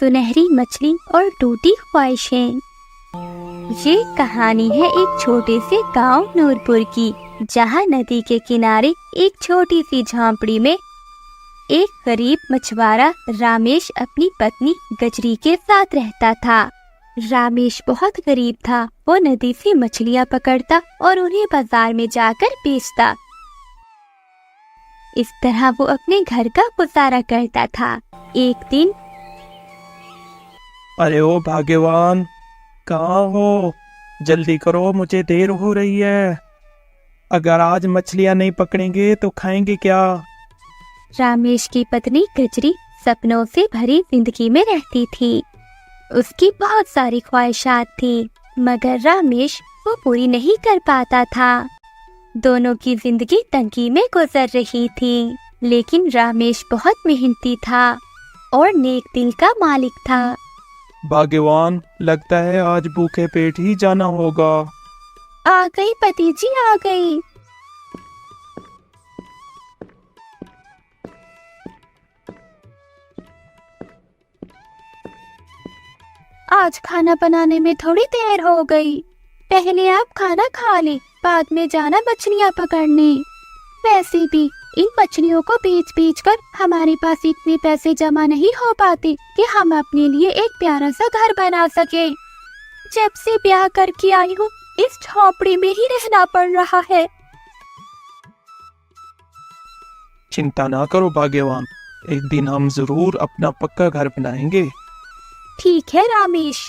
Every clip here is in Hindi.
सुनहरी मछली और टूटी ख्वाहिशें। ये कहानी है एक छोटे से गांव नूरपुर की, जहां नदी के किनारे एक छोटी सी झोंपड़ी में एक गरीब मछुआरा रामेश अपनी पत्नी गजरी के साथ रहता था। रामेश बहुत गरीब था। वो नदी से मछलियां पकड़ता और उन्हें बाजार में जाकर बेचता। इस तरह वो अपने घर का गुजारा करता था। एक दिन, अरे ओ भाग्यवान, कहाँ हो? जल्दी करो, मुझे देर हो रही है। अगर आज मछलियां नहीं पकड़ेंगे तो खाएंगे क्या? रामेश की पत्नी गजरी सपनों से भरी जिंदगी में रहती थी। उसकी बहुत सारी ख्वाहिशात थी, मगर रामेश वो पूरी नहीं कर पाता था। दोनों की जिंदगी तंगी में गुजर रही थी, लेकिन रामेश बहुत मेहनती था और नेक दिल का मालिक था। भाग्यवान, लगता है आज भूखे पेट ही जाना होगा। आ गई पति जी, आ गई। आज खाना बनाने में थोड़ी देर हो गई। पहले आप खाना खा ले, बाद में जाना मछलियाँ पकड़ने। वैसे भी इन मछलियों को बेच कर हमारे पास इतने पैसे जमा नहीं हो पाते कि हम अपने लिए एक प्यारा सा घर बना सके। जब से ब्याह करके आई हूँ, इस झोपड़ी में ही रहना पड़ रहा है। चिंता ना करो भाग्यवान, एक दिन हम जरूर अपना पक्का घर बनाएंगे। ठीक है रामेश,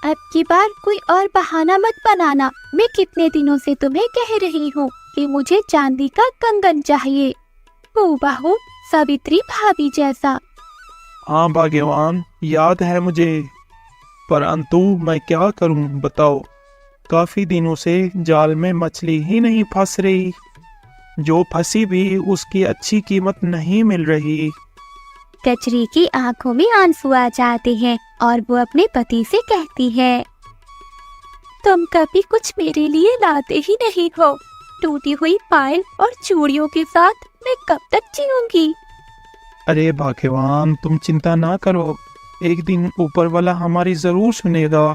अब की बार कोई और बहाना मत बनाना। मैं कितने दिनों से तुम्हें कह रही हूँ कि मुझे चांदी का कंगन चाहिए, हूबहू सावित्री भाभी जैसा। हाँ भाग्यवान, याद है मुझे, परंतु मैं क्या करूं बताओ। काफी दिनों से जाल में मछली ही नहीं फंस रही। जो फंसी भी उसकी अच्छी कीमत नहीं मिल रही। गजरी की आंखों में आंसू आ जाते हैं और वो अपने पति से कहती है, तुम कभी कुछ मेरे लिए लाते ही नहीं हो। टूटी हुई पायल और चूड़ियों के साथ मैं कब तक जीऊंगी। अरे भाग्यवान, तुम चिंता ना करो, एक दिन ऊपर वाला हमारी जरूर सुनेगा।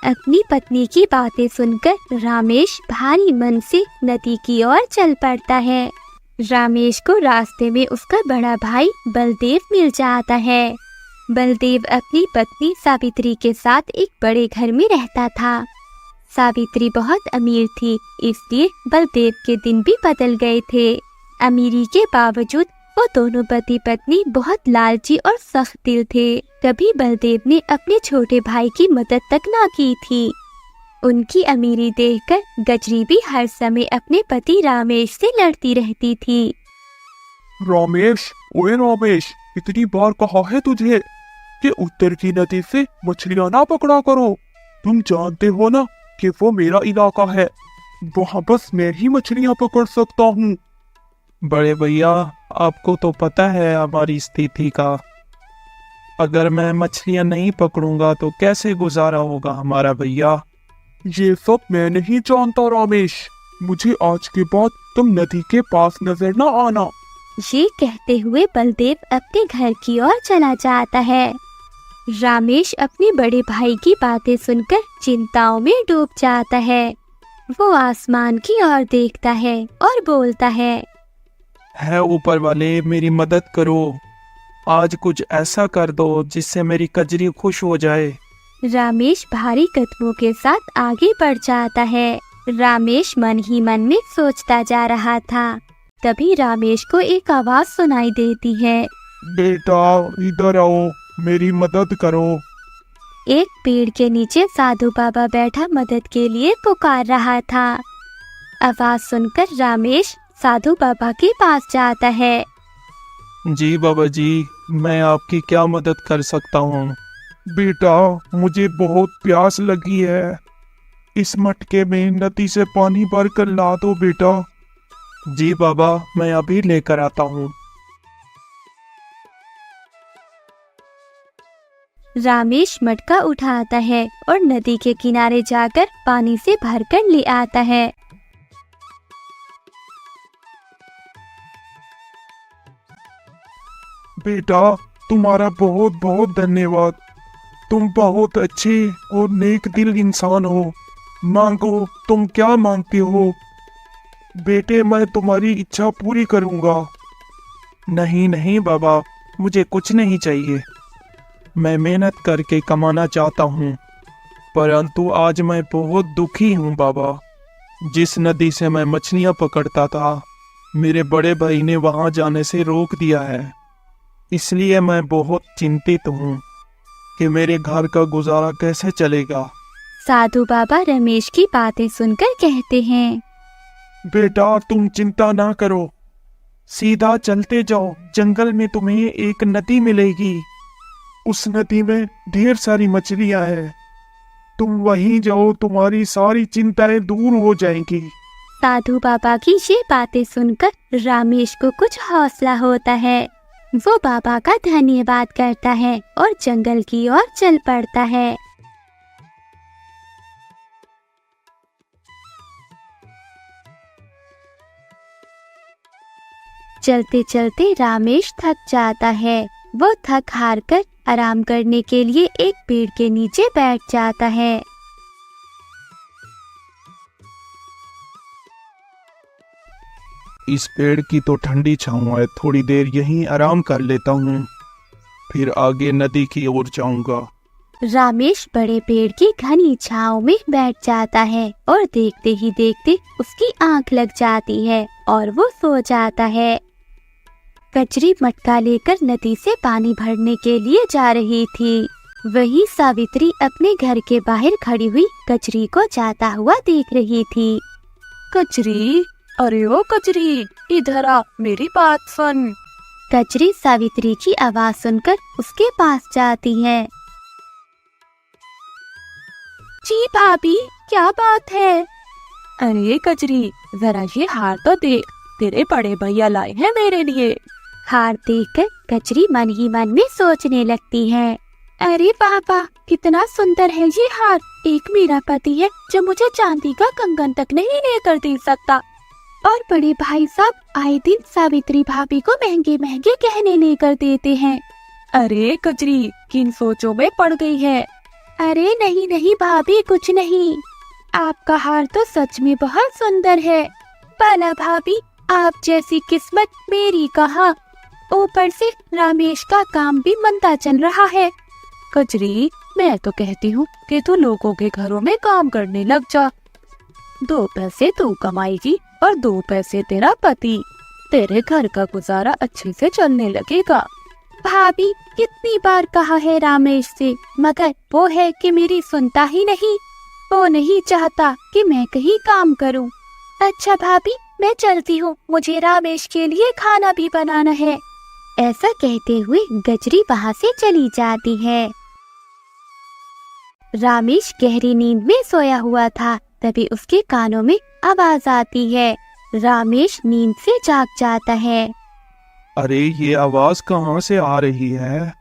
अपनी पत्नी की बातें सुनकर रामेश भारी मन से नदी की ओर चल पड़ता है। रामेश को रास्ते में उसका बड़ा भाई बलदेव मिल जाता है। बलदेव अपनी पत्नी सावित्री के साथ एक बड़े घर में रहता था। सावित्री बहुत अमीर थी, इसलिए बलदेव के दिन भी बदल गए थे। अमीरी के बावजूद वो दोनों पति पत्नी बहुत लालची और सख्त दिल थे। कभी बलदेव ने अपने छोटे भाई की मदद तक ना की थी। उनकी अमीरी देखकर गजरी भी हर समय अपने पति रामेश से लड़ती रहती थी। रामेश, ओए रामेश, इतनी बार कहा है तुझे कि उत्तर की नदी से मछलियां ना पकड़ा करो। तुम जानते हो ना कि वो मेरा इलाका है, वहाँ बस मैं ही मछलियां पकड़ सकता हूँ। बड़े भैया, आपको तो पता है हमारी स्थिति का। अगर मैं मछलियां नहीं पकड़ूंगा तो कैसे गुजारा होगा हमारा भैया? ये सब मैं नहीं जानता रामेश, मुझे आज के बाद तुम नदी के पास नजर ना आना। ये कहते हुए बलदेव अपने घर की ओर चला जाता है। रामेश अपने बड़े भाई की बातें सुनकर चिंताओं में डूब जाता है। वो आसमान की ओर देखता है और बोलता है ऊपर वाले, मेरी मदद करो। आज कुछ ऐसा कर दो जिससे मेरी कजरी खुश हो जाए। रामेश भारी कदमों के साथ आगे बढ़ जाता है। रामेश मन ही मन में सोचता जा रहा था। तभी रामेश को एक आवाज सुनाई देती है, बेटा इधर आओ, मेरी मदद करो। एक पेड़ के नीचे साधु बाबा बैठा मदद के लिए पुकार रहा था। आवाज सुनकर रामेश साधु बाबा के पास जाता है। जी बाबा जी, मैं आपकी क्या मदद कर सकता हूँ? बेटा, मुझे बहुत प्यास लगी है, इस मटके में नदी से पानी भर कर ला दो बेटा। जी बाबा, मैं अभी लेकर आता हूँ। रामेश मटका उठाता है और नदी के किनारे जाकर पानी से भरकर ले आता है। बेटा, तुम्हारा बहुत बहुत धन्यवाद। तुम बहुत अच्छे और नेक दिल इंसान हो। मांगो, तुम क्या मांगते हो? बेटे, मैं तुम्हारी इच्छा पूरी करूंगा। नहीं नहीं बाबा, मुझे कुछ नहीं चाहिए। मैं मेहनत करके कमाना चाहता हूँ, परंतु आज मैं बहुत दुखी हूँ बाबा। जिस नदी से मैं मछलियाँ पकड़ता था, मेरे बड़े भाई ने वहाँ जाने से रोक दिया है। इसलिए मैं बहुत चिंतित हूँ कि मेरे घर का गुजारा कैसे चलेगा। साधु बाबा रमेश की बातें सुनकर कहते हैं, बेटा, तुम चिंता ना करो। सीधा चलते जाओ, जंगल में तुम्हें एक नदी मिलेगी। उस नदी में ढेर सारी मछलियां हैं। तुम वहीं जाओ, तुम्हारी सारी चिंताएं दूर हो जाएंगी। साधु बाबा की ये बातें सुनकर रामेश को कुछ हौसला होता है। वो बाबा का धन्यवाद करता है और जंगल की ओर चल पड़ता है। चलते चलते रामेश थक जाता है। वो थक हार कर आराम करने के लिए एक पेड़ के नीचे बैठ जाता है। इस पेड़ की तो ठंडी छांव है, थोड़ी देर यहीं आराम कर लेता हूँ, फिर आगे नदी की ओर जाऊंगा। रामेश बड़े पेड़ की घनी छांव में बैठ जाता है और देखते ही देखते उसकी आंख लग जाती है और वो सो जाता है। कचरी मटका लेकर नदी से पानी भरने के लिए जा रही थी। वहीं सावित्री अपने घर के बाहर खड़ी हुई कचरी को जाता हुआ देख रही थी। कचरी, अरे ओ कचरी, इधर आ, मेरी बात सुन। कचरी सावित्री की आवाज सुनकर उसके पास जाती है। जी भाभी, क्या बात है? अरे कचरी, जरा ये हार तो देख, तेरे बड़े भैया लाए हैं मेरे लिए। हार देखकर कचरी मन ही मन में सोचने लगती है, अरे पापा, कितना सुंदर है ये हार। एक मेरा पति है जो मुझे चांदी का कंगन तक नहीं लेकर दे सकता, और बड़े भाई साहब आए दिन सावित्री भाभी को महंगे महंगे गहने लेकर देते हैं। अरे कचरी, किन सोचों में पड़ गई है? अरे नहीं नहीं भाभी, कुछ नहीं। आपका हार तो सच में बहुत सुंदर है। भला भाभी, आप जैसी किस्मत मेरी कहाँ। ऊपर से रामेश का काम भी मंदा चल रहा है। कचरी, मैं तो कहती हूँ कि तू लोगों के घरों में काम करने लग जा। 2 पैसे तू कमाएगी और 2 पैसे तेरा पति। तेरे घर का गुजारा अच्छे से चलने लगेगा। भाभी, कितनी बार कहा है रामेश से, मगर वो है कि मेरी सुनता ही नहीं। वो नहीं चाहता कि मैं कहीं काम करूं। अच्छा भाभी, मैं चलती हूँ, मुझे रामेश के लिए खाना भी बनाना है। ऐसा कहते हुए गजरी वहाँ से चली जाती है। रामेश गहरी नींद में सोया हुआ था, तभी उसके कानों में आवाज आती है। रामेश नींद से जाग जाता है। अरे ये आवाज कहाँ से आ रही है?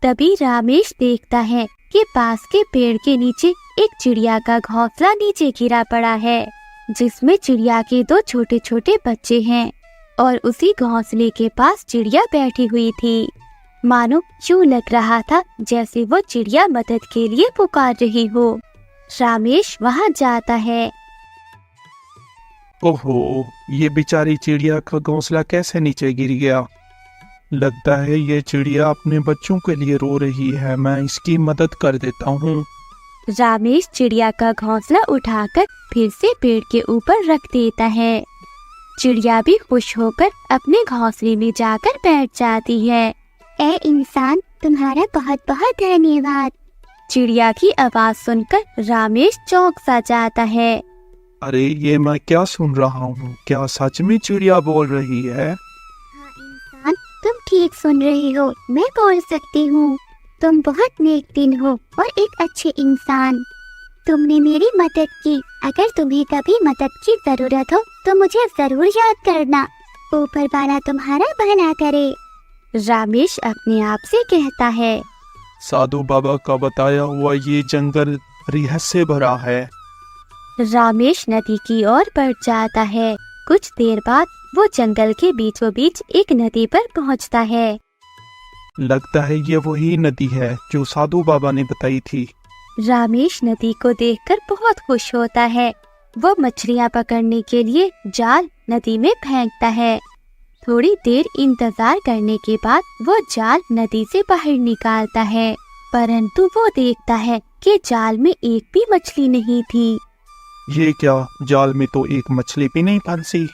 तभी रामेश देखता है कि पास के पेड़ के नीचे एक चिड़िया का घोंसला नीचे गिरा पड़ा है, जिसमें चिड़िया के 2 छोटे छोटे बच्चे हैं और उसी घोंसले के पास चिड़िया बैठी हुई थी। मानो यूं लग रहा था जैसे वो चिड़िया मदद के लिए पुकार रही हो। रामेश वहाँ जाता है। ओहो, ये बेचारी चिड़िया का घोंसला कैसे नीचे गिर गया? लगता है ये चिड़िया अपने बच्चों के लिए रो रही है, मैं इसकी मदद कर देता हूँ। रामेश चिड़िया का घोंसला उठाकर फिर से पेड़ के ऊपर रख देता है। चिड़िया भी खुश होकर अपने घोंसले में जाकर बैठ जाती है। ए इंसान, तुम्हारा बहुत बहुत धन्यवाद। चिड़िया की आवाज सुनकर रामेश चौंक सा जाता है। अरे ये मैं क्या सुन रहा हूँ? क्या सच में चिड़िया बोल रही है? हाँ इंसान, तुम ठीक सुन रहे हो, मैं बोल सकती हूँ। तुम बहुत नेक दिल हो और एक अच्छे इंसान। तुमने मेरी मदद की। अगर तुम्हें कभी मदद की जरूरत हो तो मुझे जरूर याद करना। ऊपर वाला तुम्हारा भला करे। रामेश अपने आप से कहता है। साधु बाबा का बताया हुआ ये जंगल रहस्य भरा है। रामेश नदी की ओर बढ़ जाता है। कुछ देर बाद वो जंगल के बीचों बीच एक नदी पर पहुंचता है। लगता है ये वही नदी है जो साधु बाबा ने बताई थी। रामेश नदी को देखकर बहुत खुश होता है। वो मछलियाँ पकड़ने के लिए जाल नदी में फेंकता है। थोड़ी देर इंतजार करने के बाद वो जाल नदी से बाहर निकालता है, परंतु वो देखता है कि जाल में एक भी मछली नहीं थी। ये क्या, जाल में तो एक मछली भी नहीं फंसी।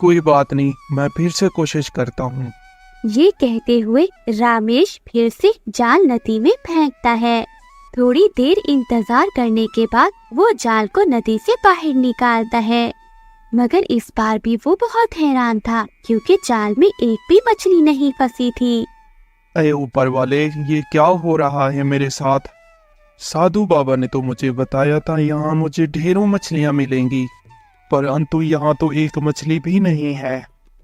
कोई बात नहीं, मैं फिर से कोशिश करता हूँ। ये कहते हुए रामेश फिर से जाल नदी में फेंकता है। थोड़ी देर इंतजार करने के बाद वो जाल को नदी से बाहर निकालता है, मगर इस बार भी वो बहुत हैरान था क्योंकि जाल में एक भी मछली नहीं फंसी थी। अरे ऊपर वाले, ये क्या हो रहा है मेरे साथ? साधु बाबा ने तो मुझे बताया था यहाँ मुझे ढेरों मछलियाँ मिलेंगी, परंतु यहाँ तो एक मछली भी नहीं है।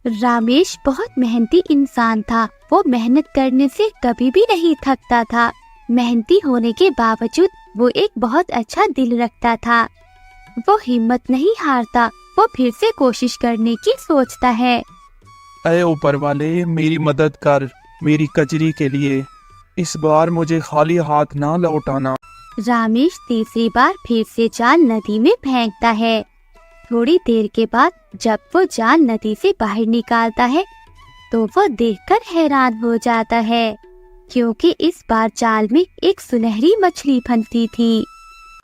रामेश बहुत मेहनती इंसान था। वो मेहनत करने से कभी भी नहीं थकता था। मेहनती होने के बावजूद वो एक बहुत अच्छा दिल रखता था। वो हिम्मत नहीं हारता। वो फिर से कोशिश करने की सोचता है। अरे ऊपर वाले, मेरी मदद कर, मेरी कजरी के लिए। इस बार मुझे खाली हाथ ना लौटाना। रामेश तीसरी बार फिर से जाल नदी में फेंकता है। थोड़ी देर के बाद जब वो जाल नदी से बाहर निकालता है तो वो देखकर हैरान हो जाता है, क्योंकि इस बार जाल में एक सुनहरी मछली फंसी थी।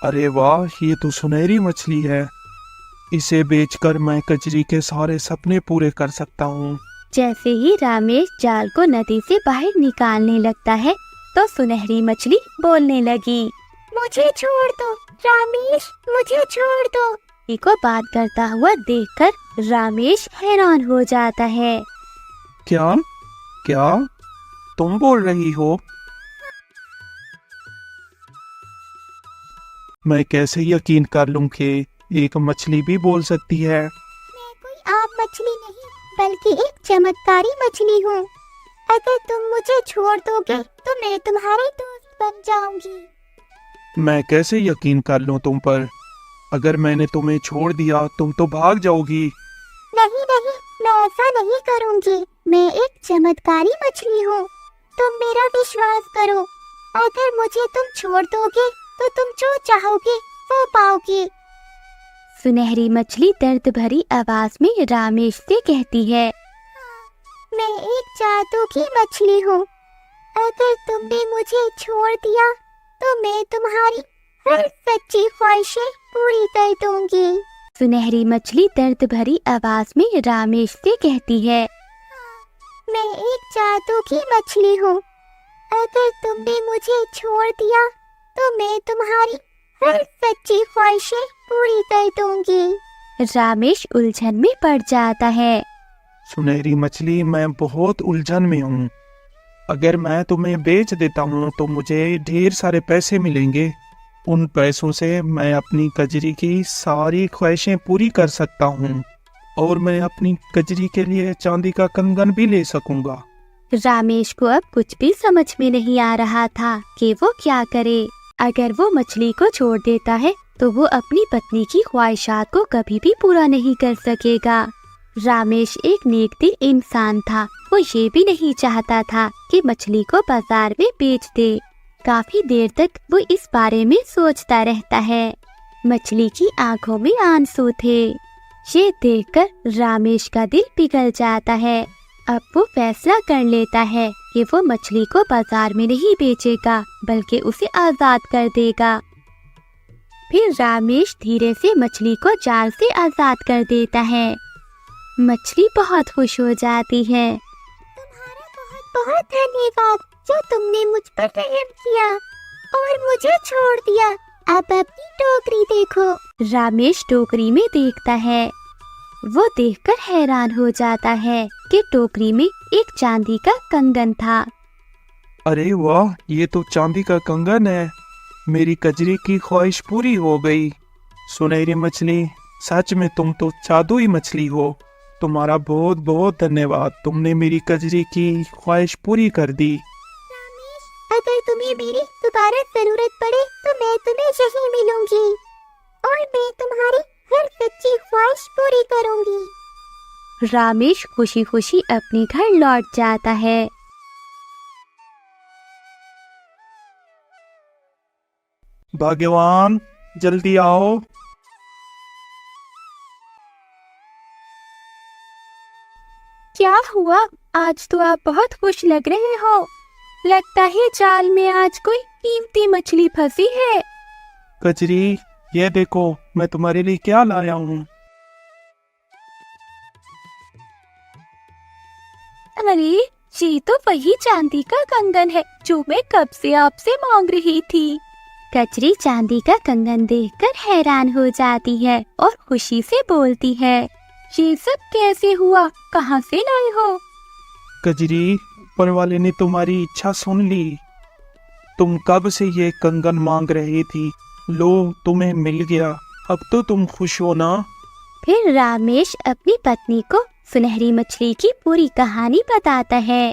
अरे वाह, ये तो सुनहरी मछली है। इसे बेचकर मैं कजरी के सारे सपने पूरे कर सकता हूँ। जैसे ही रामेश जाल को नदी से बाहर निकालने लगता है तो सुनहरी मछली बोलने लगी, मुझे छोड़ दो रामेश, मुझे छोड़ दो। को बात करता हुआ देखकर रामेश हैरान हो जाता है। क्या क्या तुम बोल रही हो? मैं कैसे यकीन कर लूं कि एक मछली भी बोल सकती है? मैं कोई आम मछली नहीं बल्कि एक चमत्कारी मछली हूँ। अगर तुम मुझे छोड़ दोगे तो मैं तुम्हारी दोस्त बन जाऊंगी। मैं कैसे यकीन कर लूं तुम पर? अगर मैंने तुम्हें छोड़ दिया तुम तो भाग जाओगी। नहीं नहीं, मैं ऐसा नहीं करूंगी। मैं एक चमत्कारी मछली हूँ, तुम मेरा विश्वास करो। अगर मुझे तुम छोड़ दोगे तो तुम जो चाहोगे वो पाओगे। सुनहरी मछली दर्द भरी आवाज में रामेश से कहती है, मैं एक जादू की मछली हूँ। अगर तुमने मुझे छोड़ दिया तो मैं तुम्हारी हर सच्ची ख्वाहिशें पूरी कर दूंगी। सुनहरी मछली दर्द भरी आवाज में रामेश से कहती है, मैं एक जादू की मछली हूँ। अगर तुमने मुझे छोड़ दिया तो मैं तुम्हारी हर सच्ची ख्वाहिशें पूरी कर दूंगी। रामेश उलझन में पड़ जाता है। सुनहरी मछली, मैं बहुत उलझन में हूँ। अगर मैं तुम्हें बेच देता हूँ तो मुझे ढेर सारे पैसे मिलेंगे। उन पैसों से मैं अपनी कजरी की सारी ख्वाहिशें पूरी कर सकता हूँ और मैं अपनी कजरी के लिए चांदी का कंगन भी ले सकूंगा। रामेश को अब कुछ भी समझ में नहीं आ रहा था कि वो क्या करे। अगर वो मछली को छोड़ देता है तो वो अपनी पत्नी की ख्वाहिशात को कभी भी पूरा नहीं कर सकेगा। रामेश एक नेक दिल इंसान था। वो ये भी नहीं चाहता था कि मछली को बाजार में बेच दे। काफी देर तक वो इस बारे में सोचता रहता है। मछली की आंखों में आंसू थे। ये देखकर रामेश का दिल पिघल जाता है। अब वो फैसला कर लेता है कि वो मछली को बाजार में नहीं बेचेगा बल्कि उसे आजाद कर देगा। फिर रामेश धीरे से मछली को जाल से आजाद कर देता है। मछली बहुत खुश हो जाती है। तुम्हारा बहुत बहुत धन्यवाद जो तुमने मुझ पर रहम किया और मुझे छोड़ दिया। अब अपनी टोकरी देखो। रामेश टोकरी में देखता है। वो देखकर हैरान हो जाता है कि टोकरी में एक चांदी का कंगन था। अरे वाह, ये तो चांदी का कंगन है। मेरी कजरी की ख्वाहिश पूरी हो गई। सुनहरी मछली, सच में तुम तो जादुई मछली हो। तुम्हारा बहुत बहुत धन्यवाद। तुमने मेरी कजरी की ख्वाहिश पूरी कर दी। रामेश, अगर तुम्हें मेरी दोबारा जरूरत पड़े तो मैं तुम्हें यहीं मिलूंगी और मैं तुम्हारी हर सच्ची ख्वाहिश पूरी करूंगी। रामेश खुशी खुशी अपने घर लौट जाता है। भाग्यवान, जल्दी आओ। क्या हुआ? आज तो आप बहुत खुश लग रहे हो। लगता है जाल में आज कोई कीमती मछली फंसी है। कजरी, ये देखो मैं तुम्हारे लिए क्या लाया हूँ। अरे, ये तो वही चांदी का कंगन है जो मैं कब से आपसे मांग रही थी। कचरी चांदी का कंगन देखकर हैरान हो जाती है और खुशी से बोलती है, ये सब कैसे हुआ? कहाँ से लाए हो? कजरी, ऊपर वाले ने तुम्हारी इच्छा सुन ली। तुम कब से ये कंगन मांग रही थी, लो तुम्हें मिल गया। अब तो तुम खुश हो ना? फिर रामेश अपनी पत्नी को सुनहरी मछली की पूरी कहानी बताता है।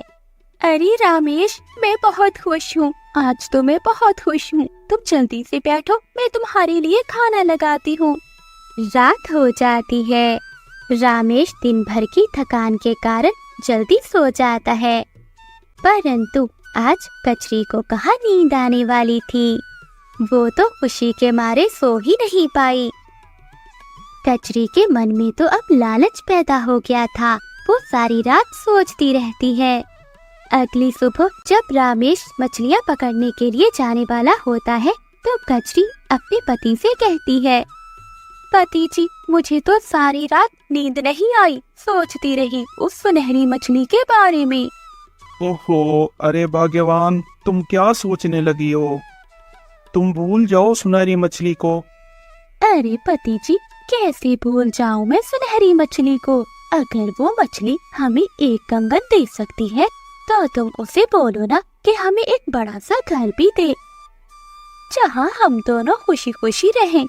अरे रामेश, मैं बहुत खुश हूँ। आज तो मैं बहुत खुश हूँ। तुम जल्दी से बैठो, मैं तुम्हारे लिए खाना लगाती हूँ। रात हो जाती है। रामेश दिन भर की थकान के कारण जल्दी सो जाता है, परंतु आज कचरी को कहाँ नींद आने वाली थी। वो तो खुशी के मारे सो ही नहीं पाई। कचरी के मन में तो अब लालच पैदा हो गया था। वो सारी रात सोचती रहती है। अगली सुबह जब रामेश मछलियाँ पकड़ने के लिए जाने वाला होता है तो कचरी अपने पति से कहती है, पति जी, मुझे तो सारी रात नींद नहीं आई। सोचती रही उस सुनहरी मछली के बारे में। ओहो, अरे भाग्यवान, तुम क्या सोचने लगी हो? तुम भूल जाओ सुनहरी मछली को। अरे पति जी, कैसे भूल जाऊं मैं सुनहरी मछली को? अगर वो मछली हमें एक कंगन दे सकती है तो तुम उसे बोलो ना कि हमें एक बड़ा सा घर भी दे, जहाँ हम दोनों खुशी खुशी रहें।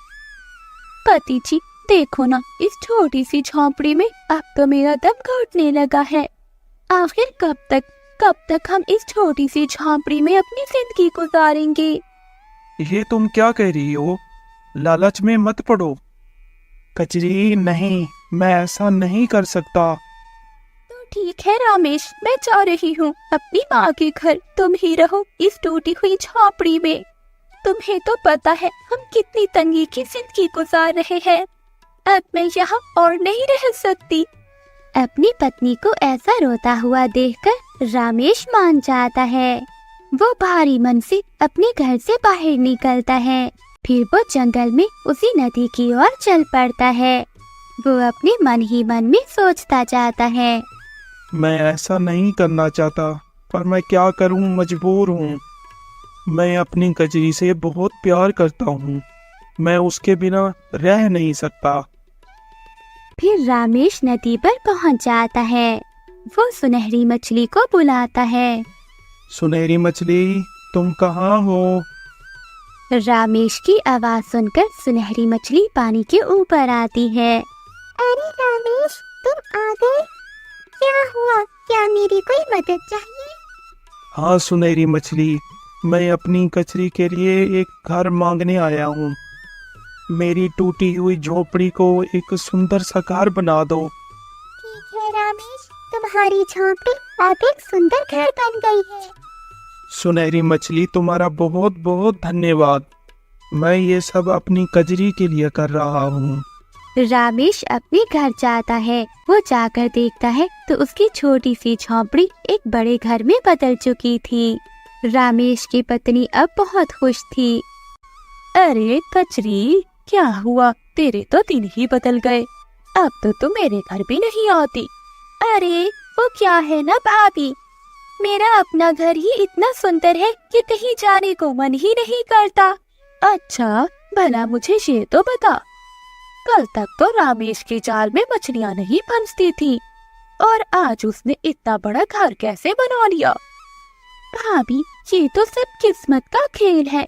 पति जी, देखो ना, इस छोटी सी झोंपड़ी में अब तो मेरा दम घुटने लगा है। आखिर कब तक हम इस छोटी सी झोंपड़ी में अपनी जिंदगी गुजारेंगे? ये तुम क्या कह रही हो? लालच में मत पड़ो। कचरी, नहीं, मैं ऐसा नहीं कर सकता। तो ठीक है रामेश, मैं जा रही हूँ अपनी माँ के घर। तुम ही रहो इस टूटी हुई झोंपड़ी में। तुम्हें तो पता है हम कितनी तंगी की जिंदगी गुजार रहे हैं। अब मैं यहाँ और नहीं रह सकती। अपनी पत्नी को ऐसा रोता हुआ देखकर रामेश मान जाता है। वो भारी मन से अपने घर से बाहर निकलता है। फिर वो जंगल में उसी नदी की ओर चल पड़ता है। वो अपने मन ही मन में सोचता जाता है, मैं ऐसा नहीं करना चाहता, पर मैं क्या करूं, मजबूर हूं। मैं अपनी कजरी से बहुत प्यार करता हूं। मैं उसके बिना रह नहीं सकता। फिर रामेश नदी पर पहुंच जाता है। वो सुनहरी मछली को बुलाता है। सुनहरी मछली, तुम कहाँ हो? रामेश की आवाज सुनकर सुनहरी मछली पानी के ऊपर आती है। अरे रामेश, तुम आ गए। क्या हुआ? क्या मेरी कोई मदद चाहिए? हाँ सुनहरी मछली, मैं अपनी कचरी के लिए एक घर मांगने आया हूँ। मेरी टूटी हुई झोपड़ी को एक सुंदर सा घर बना दो। ठीक है रामेश, तुम्हारी झोंपड़ी अब एक सुंदर घर बन गई है। सुनहरी मछली, तुम्हारा बहुत बहुत धन्यवाद। मैं ये सब अपनी कजरी के लिए कर रहा हूँ। रामेश अपने घर जाता है। वो जाकर देखता है तो उसकी छोटी सी झोंपड़ी एक बड़े घर में बदल चुकी थी। रामेश की पत्नी अब बहुत खुश थी। अरे कचरी, क्या हुआ? तेरे तो दिन ही बदल गए। अब तो तू मेरे घर भी नहीं आती। अरे वो क्या है ना भाभी, मेरा अपना घर ही इतना सुंदर है कि कहीं जाने को मन ही नहीं करता। अच्छा, भला मुझे ये तो बता, कल तक तो रामेश के जाल में मछलियाँ नहीं फंसती थी और आज उसने इतना बड़ा घर कैसे बना लिया? भाभी, ये तो सब किस्मत का खेल है।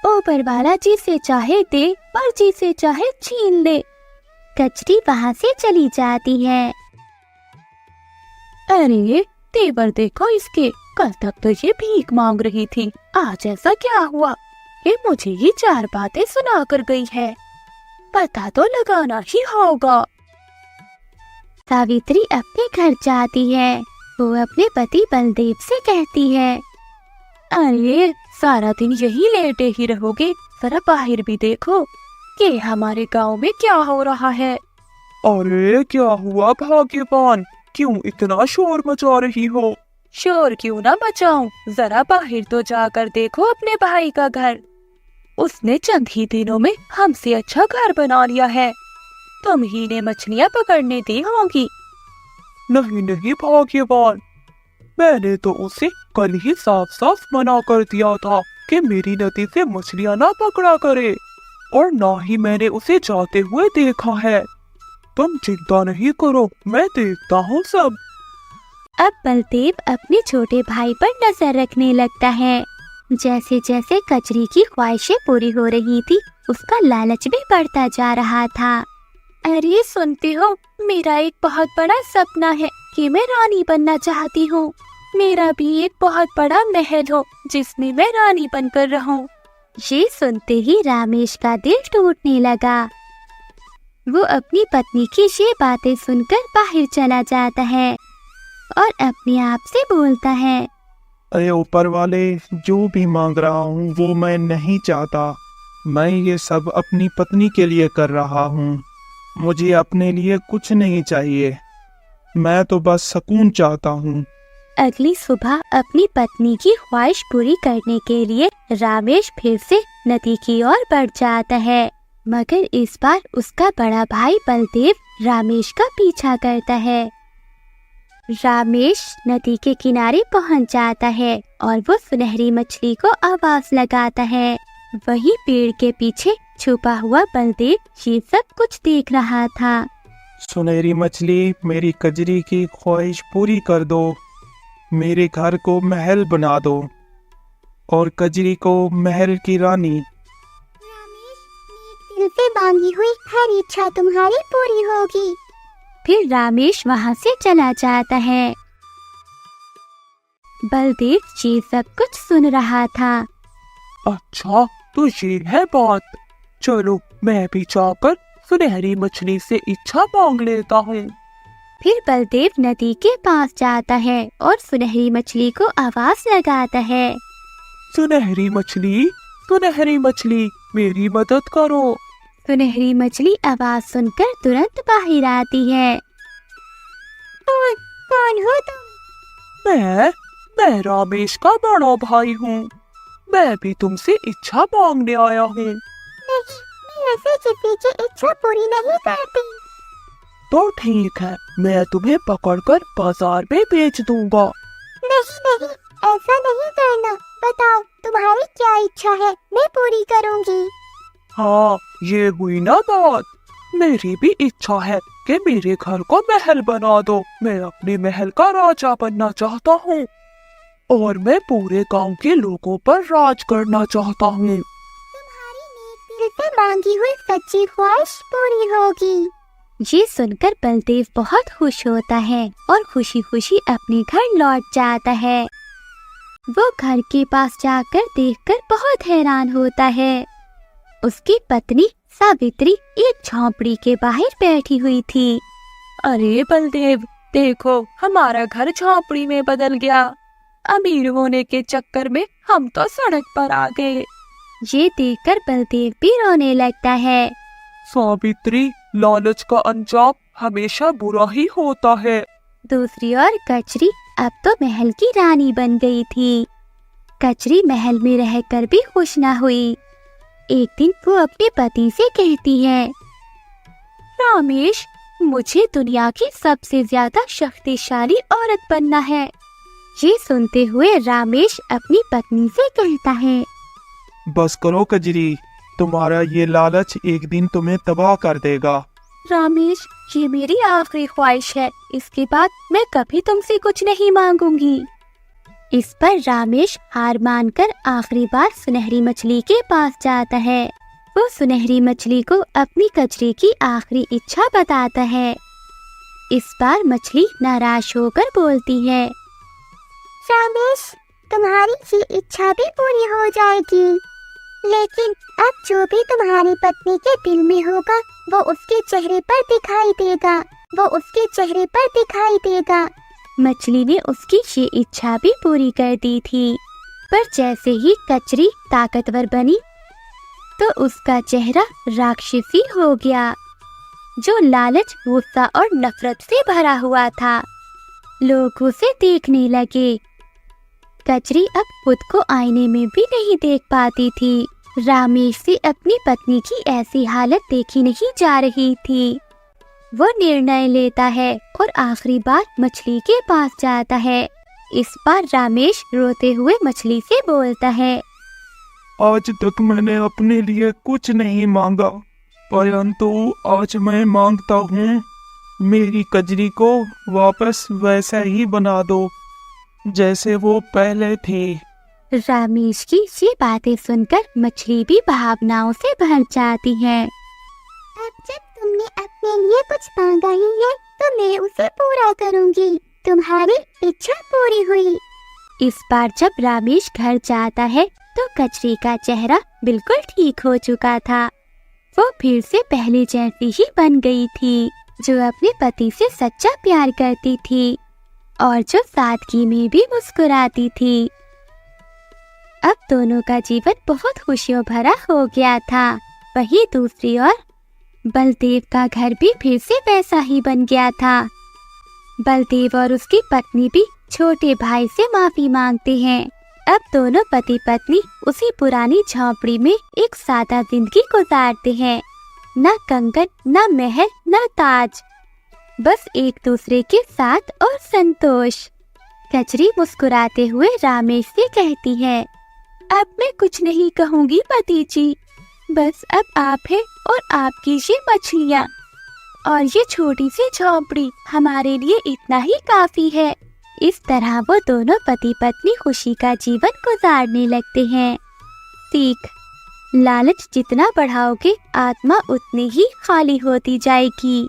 ऊपर वाला जिसे चाहे दे और जिसे चाहे छीन ले। कचरी वहाँ से चली जाती है। अरे तेवर देखो इसके, कल तक तो ये भीख मांग रही थी, आज ऐसा क्या हुआ? ये मुझे ही चार बातें सुना कर गई है। पता तो लगाना ही होगा। सावित्री अपने घर जाती है। वो अपने पति बलदेव से कहती है, अरे सारा दिन यही लेटे ही रहोगे? जरा बाहर भी देखो कि हमारे गांव में क्या हो रहा है। अरे क्या हुआ भाग्यवान, क्यों इतना शोर मचा रही हो? शोर क्यों ना मचाऊं, जरा बाहर तो जाकर देखो अपने भाई का घर। उसने चंद ही दिनों में हमसे अच्छा घर बना लिया है। तुम ही ने मछलियां पकड़ने दी होंगी। नहीं नहीं भाग्यवान, मैंने तो उसे कल ही साफ साफ मना कर दिया था कि मेरी नदी से मछलियां ना पकड़ा करे, और ना ही मैंने उसे जाते हुए देखा है। तुम चिंता नहीं करो, मैं देखता हूँ सब। अब बलदेव अपने छोटे भाई पर नजर रखने लगता है। जैसे जैसे कचरी की ख्वाहिशें पूरी हो रही थी, उसका लालच भी बढ़ता जा रहा था। अरे सुनते हो, मेरा एक बहुत बड़ा सपना है कि मैं रानी बनना चाहती हूँ। मेरा भी एक बहुत बड़ा महल हो जिसमें मैं रानी बनकर रहूं। ये सुनते ही रामेश का दिल टूटने लगा। वो अपनी पत्नी की ये बातें सुनकर बाहर चला जाता है और अपने आप से बोलता है, अरे ऊपर वाले, जो भी मांग रहा हूँ वो मैं नहीं चाहता। मैं ये सब अपनी पत्नी के लिए कर रहा हूँ। मुझे अपने लिए कुछ नहीं चाहिए। मैं तो बस सुकून चाहता हूँ। अगली सुबह अपनी पत्नी की ख्वाहिश पूरी करने के लिए रामेश फिर से नदी की ओर बढ़ जाता है, मगर इस बार उसका बड़ा भाई बलदेव रामेश का पीछा करता है। रामेश नदी के किनारे पहुंच जाता है और वो सुनहरी मछली को आवाज लगाता है। वही पेड़ के पीछे छुपा हुआ बलदेव ये सब कुछ देख रहा था। सुनहरी मछली, मेरी कजरी की ख्वाहिश पूरी कर दो। मेरे घर को महल बना दो और कजरी को महल की रानी। दिल से मांगी हुई हर इच्छा तुम्हारी पूरी होगी। फिर रामेश वहाँ से चला जाता है। बलदेव ये सब कुछ सुन रहा था। अच्छा तो ये है बात, चलो मैं भी जाकर सुनहरी मछली से इच्छा मांग लेता हूँ। फिर बलदेव नदी के पास जाता है और सुनहरी मछली को आवाज लगाता है। सुनहरी मछली, सुनहरी मछली, मेरी मदद करो। सुनहरी मछली आवाज सुनकर तुरंत बाहर आती है। कौन हो तुम? मैं रामेश का बड़ा भाई हूँ। मैं भी तुमसे इच्छा मांगने आया हूँ। नहीं, मैं ऐसे किसी की इच्छा पूरी नहीं करती। तो ठीक है, मैं तुम्हें पकड़कर बाजार में बेच दूंगा। नहीं नहीं, ऐसा नहीं करना। बताओ तुम्हारी क्या इच्छा है, मैं पूरी करूंगी। हाँ, ये हुई ना बात। मेरी भी इच्छा है कि मेरे घर को महल बना दो। मैं अपने महल का राजा बनना चाहता हूँ और मैं पूरे गांव के लोगों पर राज करना चाहता हूँ। तुम्हारी नेक दिल से मांगी हुई सच्ची ख्वाहिश पूरी होगी। ये सुनकर बलदेव बहुत खुश होता है और खुशी खुशी अपने घर लौट जाता है। वो घर के पास जाकर देखकर बहुत हैरान होता है। उसकी पत्नी सावित्री एक झोंपड़ी के बाहर बैठी हुई थी। अरे बलदेव, देखो हमारा घर झोंपड़ी में बदल गया। अमीर होने के चक्कर में हम तो सड़क पर आ गए। ये देखकर बलदेव भी रोने लगता है। सावित्री, लालच का अंजाम हमेशा बुरा ही होता है। दूसरी ओर कचरी अब तो महल की रानी बन गई थी। कचरी महल में रहकर भी खुश न हुई। एक दिन वो अपने पति से कहती है, रामेश, मुझे दुनिया की सबसे ज्यादा शक्तिशाली औरत बनना है। ये सुनते हुए रामेश अपनी पत्नी से कहता है, बस करो कजरी, तुम्हारा ये लालच एक दिन तुम्हें तबाह कर देगा। रामेश, ये मेरी आखिरी ख्वाहिश है। इसके बाद मैं कभी तुमसे कुछ नहीं मांगूंगी। इस पर रामेश हार मानकर आखिरी बार सुनहरी मछली के पास जाता है। वो सुनहरी मछली को अपनी कचरी की आखिरी इच्छा बताता है। इस बार मछली नाराज होकर बोलती है, रामेश, तुम्हारी ये इच्छा भी पूरी हो जाएगी, लेकिन अब जो भी तुम्हारी पत्नी के दिल में होगा वो उसके चेहरे पर दिखाई देगा। वो उसके चेहरे पर दिखाई देगा। मछली ने उसकी ये इच्छा भी पूरी कर दी थी, पर जैसे ही कचरी ताकतवर बनी तो उसका चेहरा राक्षसी हो गया, जो लालच, गुस्सा और नफरत से भरा हुआ था। लोग उसे देखने लगे। कचरी अब खुद को आईने में भी नहीं देख पाती थी। रामेश से अपनी पत्नी की ऐसी हालत देखी नहीं जा रही थी। वो निर्णय लेता है और आखिरी बार मछली के पास जाता है। इस बार रामेश रोते हुए मछली से बोलता है, आज तक मैंने अपने लिए कुछ नहीं मांगा, परंतु आज मैं मांगता हूँ, मेरी कजरी को वापस वैसा ही बना दो जैसे वो पहले थी। रामेश की ये बातें सुनकर मछली भी भावनाओं से भर जाती है। अब जब तुमने अपने लिए कुछ मांगा ही है तो मैं उसे पूरा करूंगी। तुम्हारी इच्छा पूरी हुई। इस बार जब रामेश घर जाता है तो कचरी का चेहरा बिल्कुल ठीक हो चुका था। वो फिर से पहले जैसी ही बन गई थी, जो अपने पति से सच्चा प्यार करती थी और जो सादगी में भी मुस्कुराती थी। अब दोनों का जीवन बहुत खुशियों भरा हो गया था। वहीं दूसरी ओर बलदेव का घर भी फिर से वैसा ही बन गया था। बलदेव और उसकी पत्नी भी छोटे भाई से माफी मांगते हैं। अब दोनों पति पत्नी उसी पुरानी झोंपड़ी में एक सादा जिंदगी गुजारते हैं। न कंगन, न महल, न ताज, बस एक दूसरे के साथ और संतोष। कचरी मुस्कुराते हुए रामेश से कहती है, अब मैं कुछ नहीं कहूँगी पति जी, बस अब आप है और आपकी ये मछलियाँ और ये छोटी सी झोंपड़ी हमारे लिए इतना ही काफी है। इस तरह वो दोनों पति पत्नी खुशी का जीवन गुजारने लगते हैं। सीख: लालच जितना बढ़ाओगे आत्मा उतनी ही खाली होती जाएगी।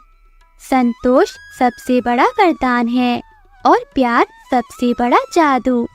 संतोष सबसे बड़ा वरदान है और प्यार सबसे बड़ा जादू।